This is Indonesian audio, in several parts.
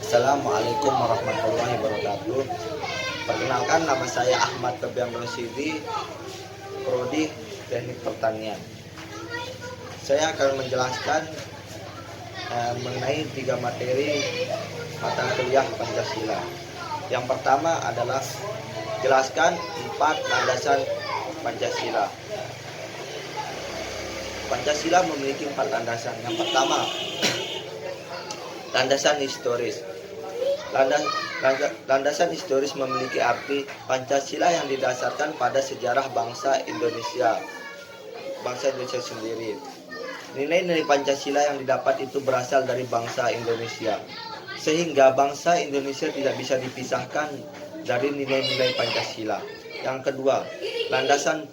Assalamualaikum warahmatullahi wabarakatuh. Perkenalkan, nama saya Ahmad Febian Rosidi, Prodi Teknik Pertanian. Saya akan menjelaskan mengenai 3 materi mata kuliah Pancasila. Yang pertama adalah jelaskan 4 landasan Pancasila. Pancasila memiliki 4 landasan. Yang pertama, landasan historis. Landasan historis memiliki arti Pancasila yang didasarkan pada sejarah bangsa Indonesia sendiri. Nilai-nilai Pancasila yang didapat itu berasal dari bangsa Indonesia, sehingga bangsa Indonesia tidak bisa dipisahkan dari nilai-nilai Pancasila. Yang kedua, landasan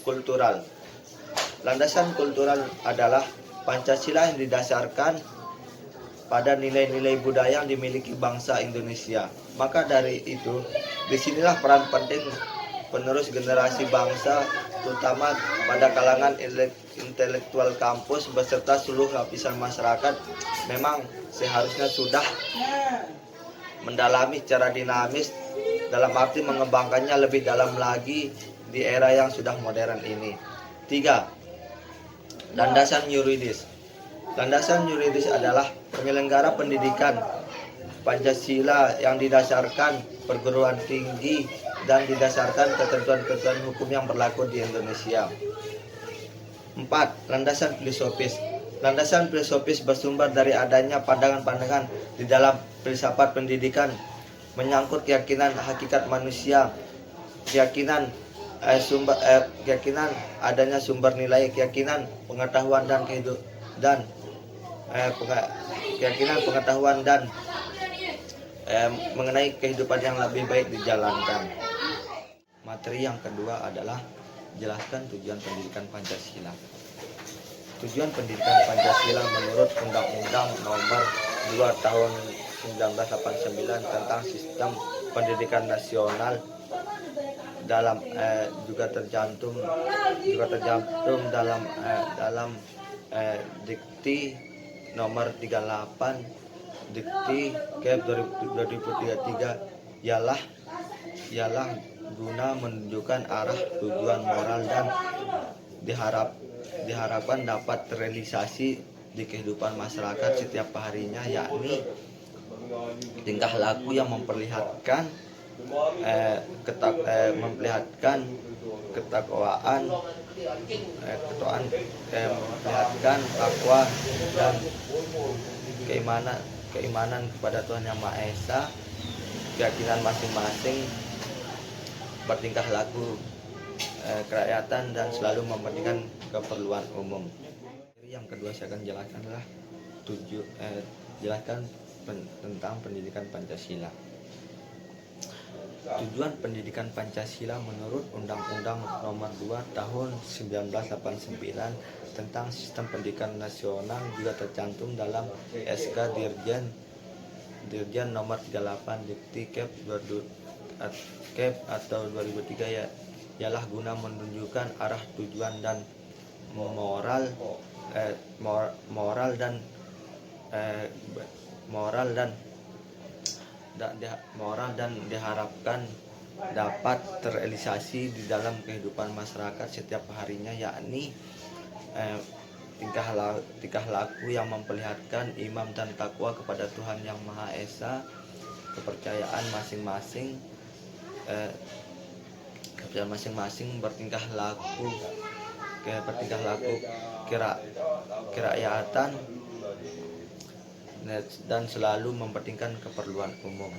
kultural. Landasan kultural adalah Pancasila yang didasarkan pada nilai-nilai budaya yang dimiliki bangsa Indonesia. Maka dari itu, disinilah peran penting penerus generasi bangsa, terutama pada kalangan intelektual kampus beserta seluruh lapisan masyarakat, memang seharusnya sudah mendalami secara dinamis, dalam arti mengembangkannya lebih dalam lagi di era yang sudah modern ini. 3. Landasan yuridis. Landasan yuridis adalah penyelenggara pendidikan Pancasila yang didasarkan perguruan tinggi dan didasarkan ketentuan-ketentuan hukum yang berlaku di Indonesia. 4. Landasan filosofis. Landasan filosofis bersumber dari adanya pandangan-pandangan di dalam filsafat pendidikan menyangkut keyakinan hakikat manusia, keyakinan adanya sumber nilai, keyakinan pengetahuan dan pengetahuan dan mengenai kehidupan yang lebih baik dijalankan. Materi yang kedua adalah jelaskan tujuan pendidikan Pancasila. Tujuan pendidikan Pancasila menurut Undang-Undang Nomor 2 Tahun 1989 tentang Sistem Pendidikan Nasional juga tercantum dalam Dikti nomor 38 Dikti Kep 2033 ialah guna menunjukkan arah tujuan moral dan diharapkan dapat terrealisasi di kehidupan masyarakat setiap harinya, yakni tingkah laku yang memperlihatkan ketakwaan, memperlihatkan takwa dan keimanan kepada Tuhan Yang Maha Esa, keyakinan masing-masing, bertingkah laku kerakyatan dan selalu mementingkan keperluan umum. Yang kedua saya akan jelaskan adalah jelaskan tentang pendidikan Pancasila. Tujuan pendidikan Pancasila menurut Undang-Undang Nomor 2 Tahun 1989 tentang Sistem Pendidikan Nasional juga tercantum dalam SK Dirjen Nomor 38 Dikti Kep atau 2003 ialah guna menunjukkan arah tujuan dan moral dan diharapkan dapat terrealisasi di dalam kehidupan masyarakat setiap harinya, yakni tingkah laku yang memperlihatkan iman dan takwa kepada Tuhan Yang Maha Esa, kepercayaan masing-masing, bertingkah laku kerakyatan dan selalu mempentingkan keperluan umum.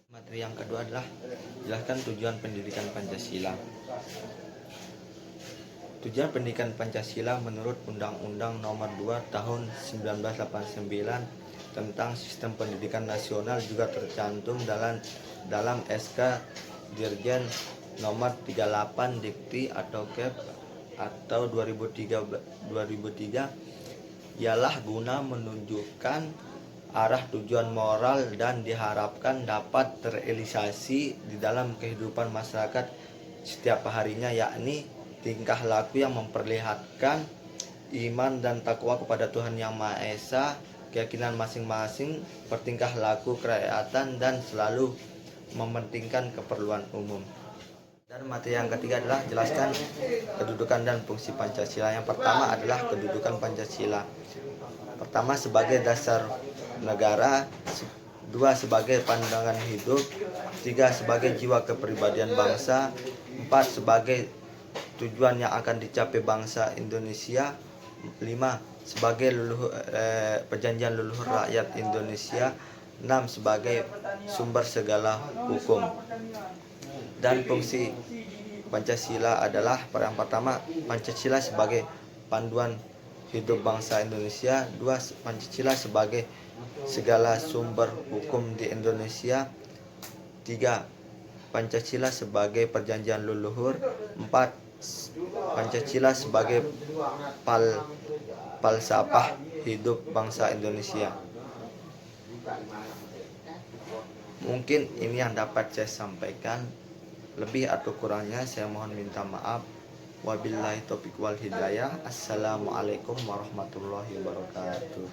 Materi yang kedua adalah jelaskan tujuan pendidikan Pancasila. Tujuan pendidikan Pancasila menurut Undang-Undang Nomor 2 Tahun 1989 tentang Sistem Pendidikan Nasional juga tercantum dalam SK Dirjen Nomor 38 Dikti atau Kep atau 2003 ialah guna menunjukkan arah tujuan moral dan diharapkan dapat terrealisasi di dalam kehidupan masyarakat setiap harinya, yakni tingkah laku yang memperlihatkan iman dan takwa kepada Tuhan Yang Maha Esa, keyakinan masing-masing, bertingkah laku kerakyatan, dan selalu mementingkan keperluan umum. Dan materi yang ketiga adalah jelaskan kedudukan dan fungsi Pancasila. Yang pertama adalah kedudukan Pancasila. Pertama, sebagai dasar negara. Dua, sebagai pandangan hidup. Tiga, sebagai jiwa kepribadian bangsa. Empat, sebagai tujuan yang akan dicapai bangsa Indonesia. Lima, sebagai perjanjian leluhur rakyat Indonesia. Enam, sebagai sumber segala hukum. Dan fungsi Pancasila adalah yang pertama, Pancasila sebagai panduan hidup bangsa Indonesia. Dua, Pancasila sebagai segala sumber hukum di Indonesia. Tiga, Pancasila sebagai perjanjian leluhur. Empat, Pancasila sebagai falsafah hidup bangsa Indonesia. Mungkin ini yang dapat saya sampaikan. Lebih atau kurangnya saya mohon minta maaf. Wabillahi taufiq wal hidayah. Assalamualaikum warahmatullahi wabarakatuh.